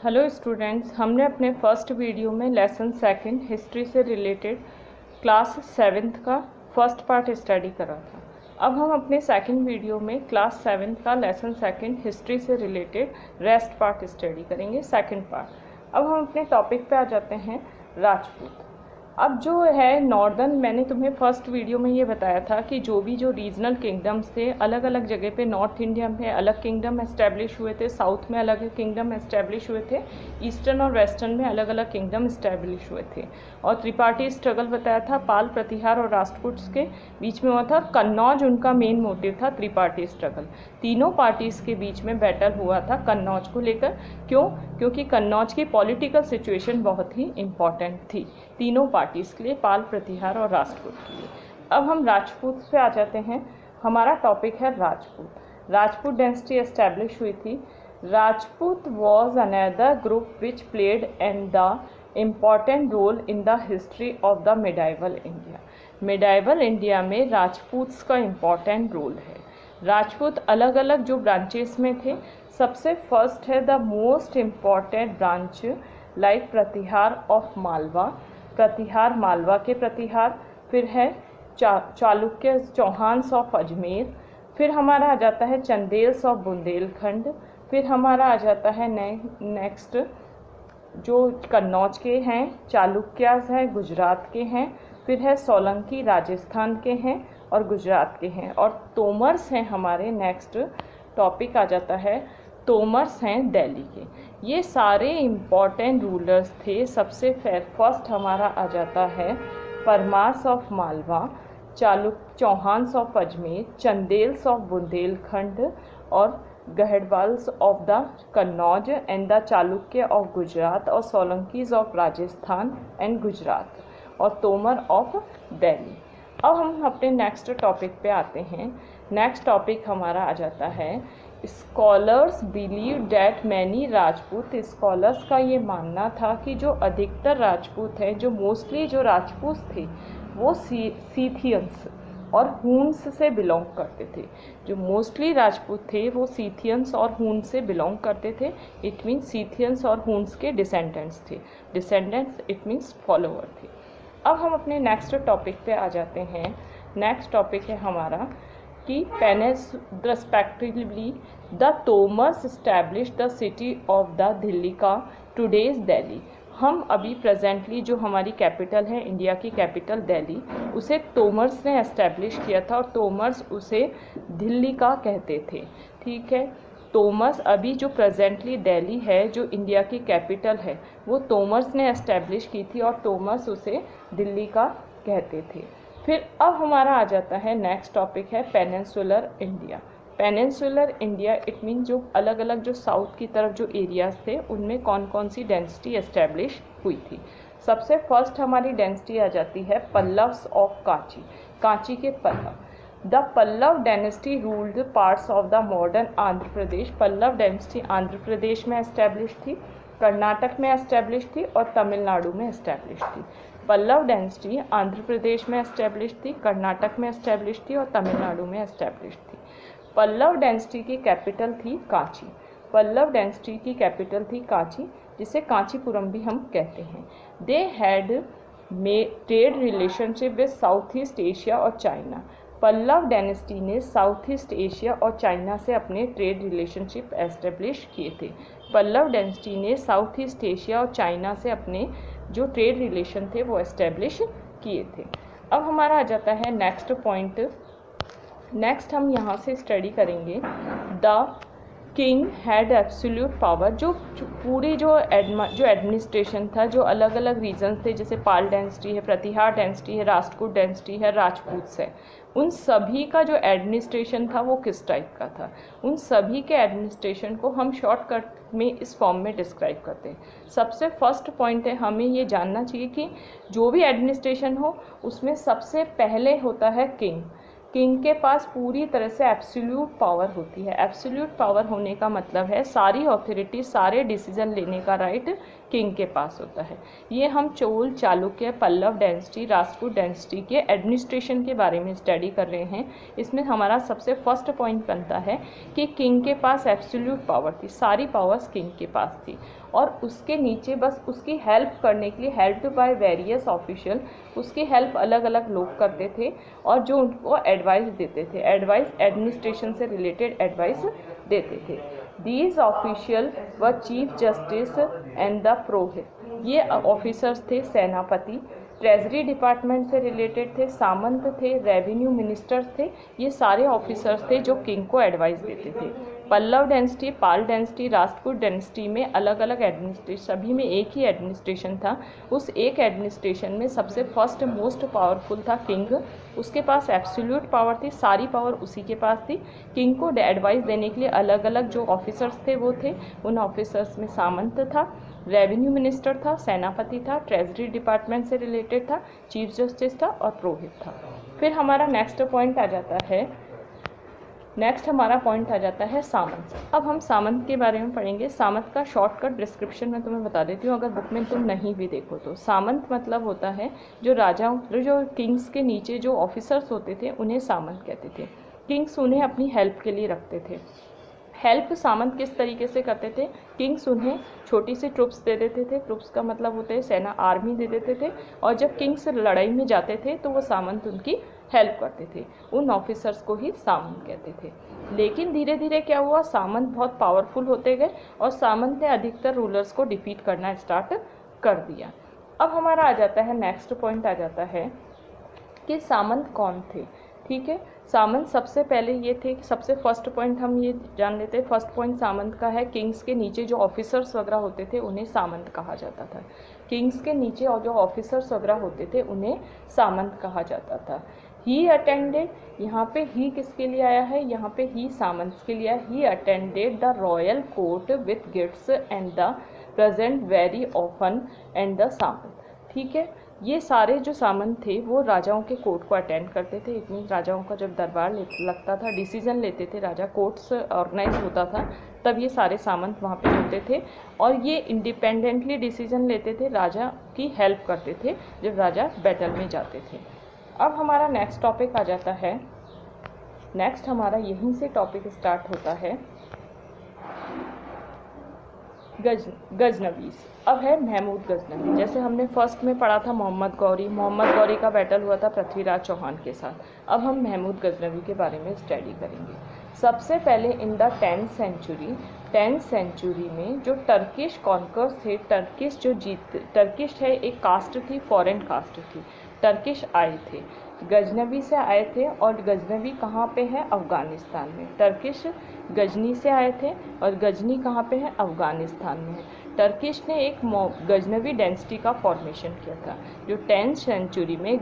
Hello students, हमने अपने first video में लेसन सेकंड हिस्ट्री से रिलेटेड क्लास 7th का फर्स्ट पार्ट स्टडी करा था। अब हम अपने सेकंड वीडियो में क्लास 7th का लेसन सेकंड हिस्ट्री से रिलेटेड रेस्ट पार्ट स्टडी करेंगे, सेकंड पार्ट। अब हम अपने टॉपिक पे आ जाते हैं, राजपूत। अब जो है नॉर्दर्न, मैंने तुम्हें फर्स्ट वीडियो में ये बताया था कि जो रीजनल किंगडम्स थे, अलग अलग जगह पे नॉर्थ इंडिया में अलग किंगडम एस्टेब्लिश हुए थे, साउथ में अलग किंगडम एस्टेब्लिश हुए थे, ईस्टर्न और वेस्टर्न में अलग अलग किंगडम एस्टेब्लिश हुए थे। और त्रिपाठी स्ट्रगल बताया था, पाल, प्रतिहार और राजपूत के बीच में हुआ था। कन्नौज उनका मेन मोटिव था, त्रिपाठी स्ट्रगल। तीनों पार्टीज के बीच में बैटल हुआ था कन्नौज को लेकर। क्योंकि कन्नौज की पॉलिटिकल सिचुएशन बहुत ही इम्पॉर्टेंट थी तीनों पार्टीज के लिए, पाल, प्रतिहार और राजपूत के लिए। अब हम राजपूत पे आ जाते हैं। हमारा टॉपिक है राजपूत। राजपूत डायनेस्टी एस्टैब्लिश हुई थी। Rajput was another group which played an the important role in the history of the medieval India. Medieval India में राजपूत्स का इम्पॉर्टेंट रोल है। राजपूत अलग अलग जो ब्रांचेस में थे, सबसे फर्स्ट है the most important branch like Pratihara of Malwa, Pratihara Malwa के प्रतिहार, फिर है चालुक्य चौहान्स ऑफ अजमेर, फिर हमारा आ जाता है चंदेल्स ऑफ बुंदेलखंड, फिर हमारा आ जाता है नेक्स्ट जो कन्नौज के हैं, चालुक्यास हैं गुजरात के हैं, फिर है सोलंकी राजस्थान के हैं और गुजरात के हैं, और तोमर्स हैं हमारे। नेक्स्ट टॉपिक आ जाता है, तोमर्स हैं दिल्ली के। ये सारे इम्पॉर्टेंट रूलर्स थे। सबसे फर्स्ट हमारा आ जाता है Paramaras of Malwa, Chauhans of Ajmer, Chandelas of Bundelkhand और Gahadavalas of the Kannauj and the Chalukya of Gujarat और सोलंकीज ऑफ राजस्थान एंड गुजरात और तोमर ऑफ दिल्ली। अब हम अपने नेक्स्ट टॉपिक पे आते हैं। नेक्स्ट टॉपिक हमारा आ जाता है, scholars believe that many Rajput. Scholars का ये मानना था कि जो अधिकतर राजपूत हैं, जो मोस्टली जो राजपूत थे वो सीथियंस और हून्स से बिलोंग करते थे। जो मोस्टली राजपूत थे वो सीथियंस और हून्स से बिलोंग करते थे। इट मीन्स सीथियंस और हून्स के डिसेंडेंट्स थे। डिसेंडेंट्स इट मीन्स फॉलोअर थे। अब हम अपने नेक्स्ट टॉपिक पे आ जाते हैं। नेक्स्ट टॉपिक है हमारा कि पेनेस respectively the Tomars establish the city of the Delhi का टुडेज दिल्ली। हम अभी प्रेजेंटली जो हमारी कैपिटल है, इंडिया की कैपिटल दिल्ली, उसे तोमर्स ने एस्टैब्लिश किया था और तोमर्स उसे दिल्ली का कहते थे। ठीक है, तोमर्स अभी जो प्रेजेंटली दिल्ली है, जो इंडिया की कैपिटल है, वो तोमर्स ने एस्टैब्लिश की थी और तोमर्स उसे दिल्ली का कहते थे। फिर अब हमारा आ जाता है नेक्स्ट टॉपिक है peninsular India. Peninsular India it mean जो अलग अलग जो साउथ की तरफ जो एरियाज थे, उनमें कौन कौन सी डेंसिटी एस्टैब्लिश हुई थी। सबसे फर्स्ट हमारी डेंसिटी आ जाती है पल्लव्स ऑफ कांची, कांची के Pallava. The Pallava dynasty ruled parts of the modern Andhra Pradesh. Pallava dynasty Andhra Pradesh में एस्टैब्लिश थी, कर्नाटक में एस्टैब्लिश थी और तमिलनाडु में एस्टैब्लिश थी। पल्लव डायनेस्टी आंध्र प्रदेश में एस्टैब्लिश थी, कर्नाटक में एस्टैब्लिश थी और तमिलनाडु में एस्टैब्लिश थी। पल्लव डायनेस्टी की कैपिटल थी कांची। पल्लव डायनेस्टी की कैपिटल थी कांची, जिसे कांचीपुरम भी हम कहते हैं। They had trade relationship with south east Asia और चाइना। पल्लव डायनेस्टी ने साउथ ईस्ट एशिया और चाइना से अपने ट्रेड रिलेशनशिप एस्टेब्लिश किए थे। पल्लव डायनेस्टी ने साउथ ईस्ट एशिया और चाइना से अपने जो ट्रेड रिलेशन थे वो एस्टेब्लिश किए थे। अब हमारा आ जाता है नेक्स्ट पॉइंट। नेक्स्ट हम यहाँ से स्टडी करेंगे, the king had absolute power. जो पूरी जो एडमिनिस्ट्रेशन था, जो अलग अलग रीजन्स थे, जैसे पाल डायनेस्टी है, प्रतिहार डायनेस्टी है, राष्ट्रकूट डायनेस्टी है, राजपूत है, उन सभी का जो एडमिनिस्ट्रेशन था वो किस टाइप का था। उन सभी के एडमिनिस्ट्रेशन को हम शॉर्टकट में इस फॉर्म में डिस्क्राइब करते हैं। सबसे फर्स्ट पॉइंट है, हमें ये जानना चाहिए कि जो भी एडमिनिस्ट्रेशन हो उसमें सबसे पहले होता है किंग। किंग के पास पूरी तरह से एब्सोल्यूट पावर होती है। एब्सोल्यूट पावर होने का मतलब है सारी ऑथोरिटी, सारे डिसीजन लेने का राइट किंग के पास होता है। ये हम चोल, चालुक्य, पल्लव डेंसिटी, राजपूत डेंसिटी के एडमिनिस्ट्रेशन के बारे में स्टडी कर रहे हैं। इसमें हमारा सबसे फर्स्ट पॉइंट बनता है कि किंग के पास एब्सोल्यूट पावर थी, सारी पावर्स किंग के पास थी और उसके नीचे बस उसकी हेल्प करने के लिए हेल्प्ड बाय वेरियस ऑफिशियल, उसकी हेल्प अलग अलग लोग करते थे और जो उनको एडवाइस देते थे, एडवाइस एडमिनिस्ट्रेशन से रिलेटेड एडवाइस देते थे। दीज ऑफिशियल व चीफ जस्टिस एंड द प्रोहित, ये ऑफिसर्स थे सेनापति, ट्रेजरी डिपार्टमेंट से रिलेटेड थे, सामंत थे, रेवेन्यू मिनिस्टर्स थे, ये सारे ऑफिसर्स थे जो किंग को एडवाइस देते थे। पल्लव डेंसिटी, पाल डेंसिटी, राजपूत डेंसिटी में अलग अलग एडमिनिस्ट्रेशन, सभी में एक ही एडमिनिस्ट्रेशन था। उस एक एडमिनिस्ट्रेशन में सबसे फर्स्ट मोस्ट पावरफुल था किंग, उसके पास एब्सोल्यूट पावर थी, सारी पावर उसी के पास थी। किंग को एडवाइस देने के लिए अलग अलग जो ऑफिसर्स थे वो थे, उन ऑफिसर्स में सामंत था, रेवेन्यू मिनिस्टर था, सेनापति था, ट्रेजरी डिपार्टमेंट से रिलेटेड था, चीफ जस्टिस था और पुरोहित था। फिर हमारा नेक्स्ट पॉइंट आ जाता है सामंत। अब हम सामंत के बारे में पढ़ेंगे। सामंत का शॉर्टकट डिस्क्रिप्शन मैं तुम्हें बता देती हूँ, अगर बुक में तुम नहीं भी देखो तो। सामंत मतलब होता है जो राजाओं, जो किंग्स के नीचे जो ऑफिसर्स होते थे उन्हें सामंत कहते थे। किंग्स उन्हें अपनी हेल्प के लिए रखते थे। हेल्प सामंत किस तरीके से करते थे? किंग्स उन्हें छोटी सी ट्रुप्स दे देते थे, ट्रुप्स का मतलब होता है सेना, आर्मी दे देते थे, और जब किंग्स लड़ाई में जाते थे तो वो सामंत उनकी हेल्प करते थे। उन ऑफिसर्स को ही सामंत कहते थे। लेकिन धीरे धीरे क्या हुआ, सामंत बहुत पावरफुल होते गए और सामंत ने अधिकतर रूलर्स को डिफीट करना स्टार्ट कर दिया। अब हमारा आ जाता है नेक्स्ट पॉइंट, आ जाता है कि सामंत कौन थे। ठीक है, सामंत सबसे पहले ये थे, सबसे फर्स्ट पॉइंट हम ये जान लेते हैं। फर्स्ट पॉइंट सामंत का है, किंग्स के नीचे जो ऑफिसर्स वगैरह होते थे उन्हें सामंत कहा जाता था। किंग्स के नीचे और जो ऑफिसर्स वगैरह होते थे उन्हें सामंत कहा जाता था। ही अटेंडेड, यहाँ पे ही किसके लिए आया है? यहाँ पे ही सामंत के लिए। He attended the royal court with gifts and the present very often and the samant. ठीक है, ये सारे जो सामंत थे वो राजाओं के कोर्ट को अटेंड करते थे। इतनी राजाओं का जब दरबार लगता था, डिसीजन लेते थे राजा, कोर्ट्स ऑर्गेनाइज होता था, तब ये सारे सामंत वहाँ पे होते थे और ये इंडिपेंडेंटली डिसीजन लेते थे, राजा की हेल्प करते थे जब राजा बैटल में जाते थे। अब हमारा नेक्स्ट टॉपिक आ जाता है, नेक्स्ट हमारा यहीं से टॉपिक स्टार्ट होता है गजनवीज। अब है महमूद गजनवी। जैसे हमने फर्स्ट में पढ़ा था मोहम्मद गौरी का बैटल हुआ था पृथ्वीराज चौहान के साथ। अब हम महमूद गजनवी के बारे में स्टडी करेंगे। सबसे पहले इन द 10th सेंचुरी में जो टर्किश कॉन्कर्स थे, टर्किश है एक कास्ट थी, फॉरेन कास्ट थी, टर्किश आए थे, गजनवी से आए थे। और गजनवी कहाँ पे है? अफ़गानिस्तान में। टर्किश गजनी से आए थे और गजनी कहाँ पे है? अफ़गानिस्तान में है। टर्किश ने एक गजनवी डेंसिटी का फॉर्मेशन किया था। जो 10th सेंचुरी में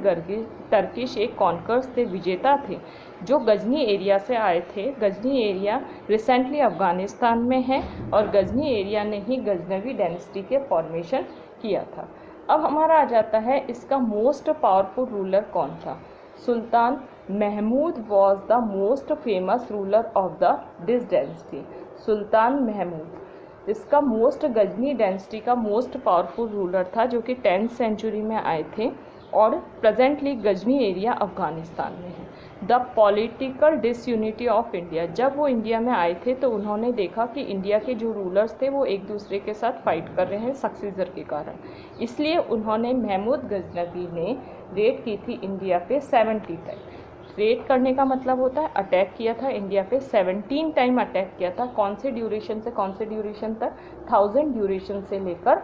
टर्किश एक कॉन्कर्स थे, विजेता थे, जो गजनी एरिया से आए थे। गजनी एरिया रिसेंटली अफ़गानिस्तान में है और गजनी एरिया ने ही गजनवी डेंसिटी के फॉर्मेशन किया था। अब हमारा आ जाता है इसका मोस्ट पावरफुल रूलर कौन था? Sultan Mahmud was the most famous ruler of this dynasty. Sultan Mahmud इसका मोस्ट, गजनी डेंसिटी का मोस्ट पावरफुल रूलर था, जो कि 10th सेंचुरी में आए थे और प्रेजेंटली गजनी एरिया अफ़गानिस्तान में है। The political disunity of India, जब वो इंडिया में आए थे तो उन्होंने देखा कि इंडिया के जो रूलर्स थे वो एक दूसरे के साथ फाइट कर रहे हैं सक्सीजर के कारण, इसलिए उन्होंने महमूद गजनवी ने रेड की थी इंडिया पे 70 टाइम। रेड करने का मतलब होता है अटैक किया था इंडिया पे, 17 टाइम अटैक किया था। कौन से ड्यूरेशन से कौन से ड्यूरेशन तक? 1000 ड्यूरेशन से लेकर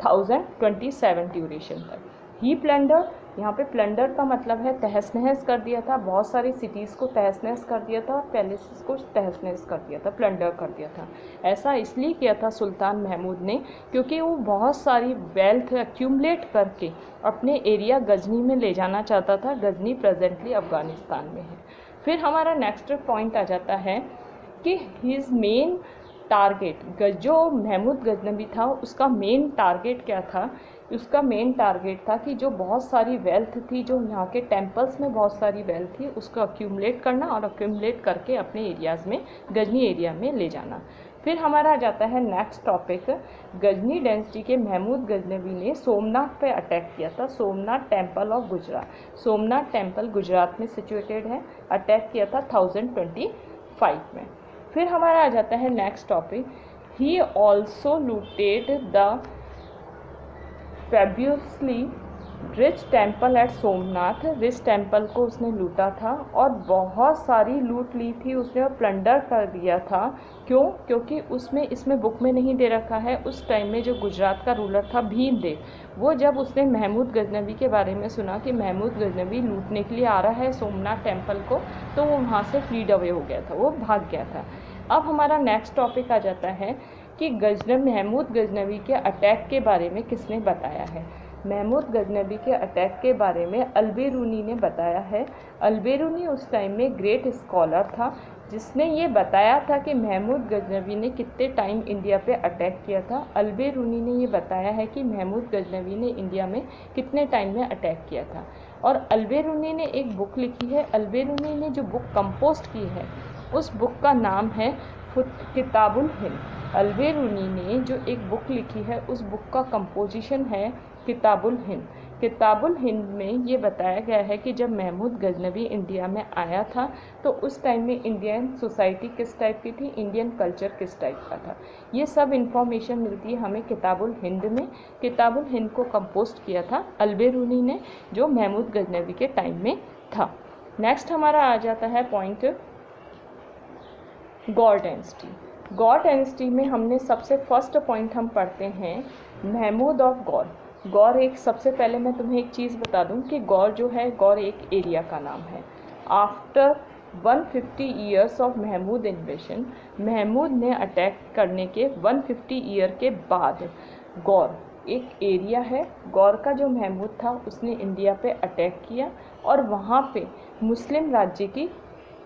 1027 ड्यूरेशन तक। ही प्लंडर, यहाँ पे प्लंडर का मतलब है तहस नहस कर दिया था, बहुत सारी सिटीज़ को तहस नहस कर दिया था, पैलेसेस को तहस नहस कर दिया था, प्लंडर कर दिया था। ऐसा इसलिए किया था सुल्तान महमूद ने क्योंकि वो बहुत सारी वेल्थ एक्यूमुलेट करके अपने एरिया गजनी में ले जाना चाहता था। गजनी प्रेजेंटली अफ़गानिस्तान में है। फिर हमारा नेक्स्ट पॉइंट आ जाता है कि हिज मेन टारगेट, जो महमूद गजनवी था उसका मेन टारगेट क्या था? उसका मेन टारगेट था कि जो बहुत सारी वेल्थ थी, जो यहाँ के टेम्पल्स में बहुत सारी वेल्थ थी, उसको अक्यूमुलेट करना और अक्यूमुलेट करके अपने एरियाज़ में, गजनी एरिया में ले जाना। फिर हमारा आ जाता है नेक्स्ट टॉपिक, गजनी डायनेस्टी के महमूद गजनवी ने सोमनाथ पे अटैक किया था। Somnath temple of Gujarat, Somnath temple Gujarat में सिचुएटेड है, अटैक किया था 1025 में। फिर हमारा आ जाता है next topic, he also looted the fabulously rich temple at Somnath, rich temple को उसने लूटा था और बहुत सारी लूट ली थी उसने और प्लंडर कर दिया था। क्यों? क्योंकि इसमें बुक में नहीं दे रखा है, उस टाइम में जो गुजरात का रूलर था भीमदेव, वो जब उसने महमूद गजनवी के बारे में सुना कि महमूद गजनवी लूटने के लिए आ रहा है सोमनाथ टेम्पल को, तो वो वहाँ से फ्लीड अवे हो गया था, वो भाग गया था। अब हमारा नेक्स्ट टॉपिक आ जाता है कि महमूद गजनवी के अटैक के बारे में किसने बताया है। महमूद गजनवी के अटैक के बारे में अल्बेरूनी ने बताया है। अल्बेरूनी उस टाइम में ग्रेट स्कॉलर था, जिसने ये बताया था कि महमूद गजनवी ने कितने टाइम इंडिया पे अटैक किया था। अल्बेरूनी ने ये बताया है कि महमूद गजनवी ने इंडिया में कितने टाइम में अटैक किया था। और अल्बेरूनी ने एक बुक लिखी है, अल्बेरूनी ने जो बुक कंपोस्ट की है उस बुक का नाम है किताबुल हिंद। अल्बेरूनी ने जो एक बुक लिखी है उस बुक का कंपोजिशन है किताबुल हिंद। किताबुल हिंद में ये बताया गया है कि जब महमूद गजनवी इंडिया में आया था तो उस टाइम में इंडियन सोसाइटी किस टाइप की थी, इंडियन कल्चर किस टाइप का था, ये सब इन्फॉर्मेशन मिलती है हमें किताबुल हिंद में। किताबुल हिंद को कंपोस्ट किया था अल्बेरूनी ने, जो महमूद गजनवी के टाइम में था। नेक्स्ट हमारा आ जाता है पॉइंट गौर डायनेस्टी। गौर डायनेस्टी में हमने सबसे फर्स्ट पॉइंट हम पढ़ते हैं महमूद ऑफ गौर। गौर एक, सबसे पहले मैं तुम्हें एक चीज़ बता दूं कि गौर जो है, गौर एक एरिया का नाम है। After 150 years of Mahmud invasion, Mahmud ने अटैक करने के 150 ईयर के बाद गौर एक एरिया है। गौर का जो महमूद था उसने इंडिया पे अटैक किया और वहाँ पे मुस्लिम राज्य की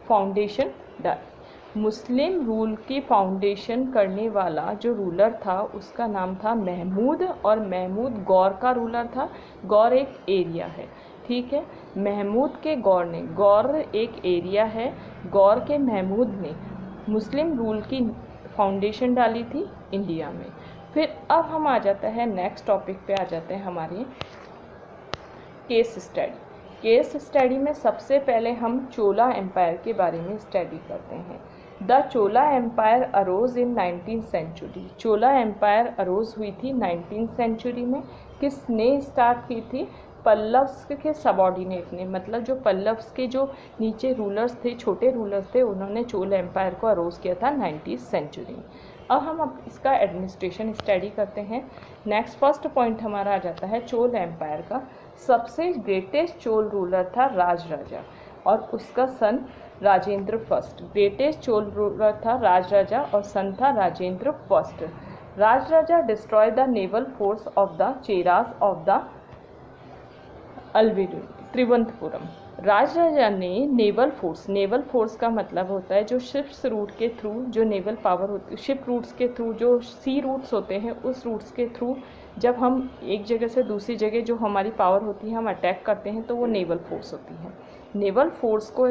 फाउंडेशन डाली। मुस्लिम रूल की फाउंडेशन करने वाला जो रूलर था उसका नाम था महमूद, और महमूद गौर का रूलर था। गौर एक एरिया है, ठीक है। महमूद के गौर ने, गौर एक एरिया है, गौर के महमूद ने मुस्लिम रूल की फाउंडेशन डाली थी इंडिया में। फिर अब हम आ जाता है नेक्स्ट टॉपिक पे, आ जाते हैं हमारे केस स्टडी। केस स्टडी में सबसे पहले हम चोला एम्पायर के बारे में स्टडी करते हैं। The Chola empire arose in 19th century. Chola empire arose हुई थी 19th सेंचुरी में। किसने स्टार्ट की थी? पल्लव्स के सबॉर्डिनेट ने, मतलब जो पल्लव्स के जो नीचे रूलर्स थे, छोटे रूलर्स थे, उन्होंने चोला एम्पायर को अरोज किया था 19th सेंचुरी में। अब इसका एडमिनिस्ट्रेशन स्टडी करते हैं। नेक्स्ट फर्स्ट पॉइंट हमारा आ जाता है चोल एम्पायर का सबसे ग्रेटेस्ट चोल रूलर था राजराजा और उसका son Rajendra first. Greatest Chola ruler था राजराजा और सन था Rajendra first. Rajaraja destroy the naval force of the Cheras of the Thiruvananthapuram. Rajaraja ने नेवल फोर्स का मतलब होता है जो शिप्स रूट के थ्रू, जो नेवल पावर होती है, शिप रूट्स के थ्रू, जो सी रूट्स होते हैं, उस रूट्स के थ्रू जब हम एक जगह से दूसरी जगह जो हमारी पावर होती है हम अटैक करते हैं तो वो नेवल फोर्स होती है। नेवल फोर्स को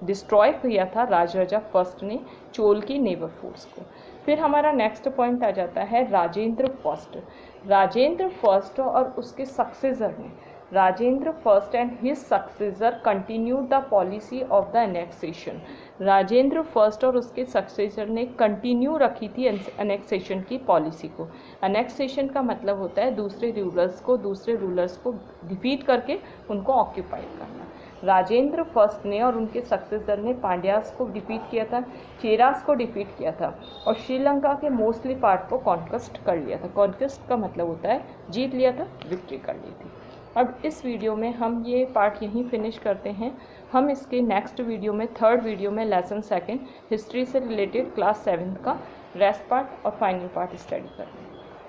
डिस्ट्रॉय किया था राजराजा फर्स्ट ने, चोल की नेवल फोर्स को। फिर हमारा नेक्स्ट पॉइंट आ जाता है राजेंद्र फर्स्ट। राजेंद्र फर्स्ट और उसके सक्सेसर ने, Rajendra first and his successor continued the policy of the annexation. Rajendra first और उसके सक्सेसर ने कंटिन्यू रखी थी एनेक्सेशन की पॉलिसी को। एनेक्सेशन का मतलब होता है दूसरे रूलर्स को डिफीट करके उनको ऑक्यूपाई करना। राजेंद्र फर्स्ट ने और उनके सक्सेसर ने पांड्यास को डिफीट किया था, चेरास को डिफीट किया था और श्रीलंका के मोस्टली पार्ट को कॉन्क्वेस्ट कर लिया था। कॉन्क्वेस्ट का मतलब होता है जीत लिया था, विक्ट्री कर ली थी। अब इस वीडियो में हम ये पार्ट यहीं फिनिश करते हैं। हम इसके नेक्स्ट वीडियो में, थर्ड वीडियो में लेसन सेकंड हिस्ट्री से रिलेटेड क्लास 7 का रेस्ट पार्ट और फाइनल पार्ट स्टडी करेंगे।